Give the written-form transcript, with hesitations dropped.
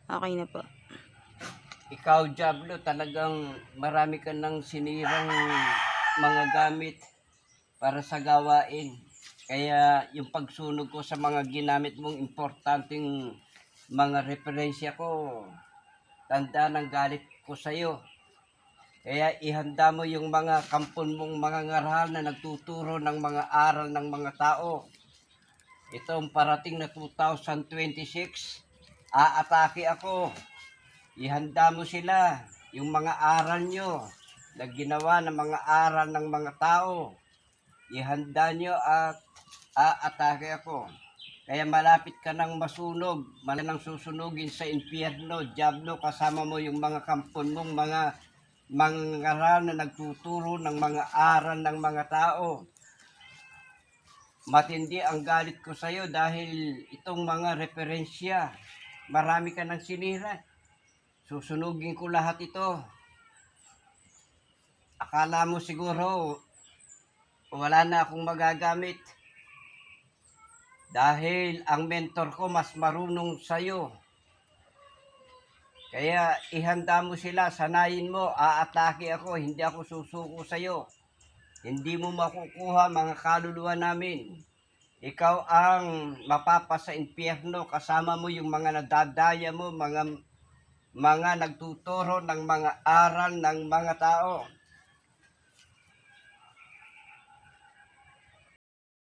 Okay na po. Ikaw, Diablo, talagang marami ka ng sinirang mga gamit para sa gawain. Kaya yung pagsunog ko sa mga ginamit mong importanteng mga referensya ko, tanda ng galit ko sa'yo. Kaya ihanda mo yung mga kampon mong mga ngaral na nagtuturo ng mga aral ng mga tao. Itong parating na 2026, aatake ako. Ihanda mo sila, yung mga aral nyo na ginawa ng mga aral ng mga tao. Ihanda nyo at aatake ako. Kaya malapit ka nang masunog, nang susunugin sa impyerno, Diablo, kasama mo yung mga kampon mong mga ngaral na nagtuturo ng mga aral ng mga tao. Matindi ang galit ko sa iyo dahil itong mga referensya, marami ka nang sinira. Susunugin ko lahat ito. Akala mo siguro wala na akong magagamit. Dahil ang mentor ko mas marunong sa'yo. Kaya ihanda mo sila, sanayin mo, aatake ako, hindi ako susuko sa'yo. Hindi mo makukuha mga kaluluwa namin. Ikaw ang mapapasa impyerno, kasama mo yung mga nadadaya mo, mga nagtuturo ng mga aral ng mga tao.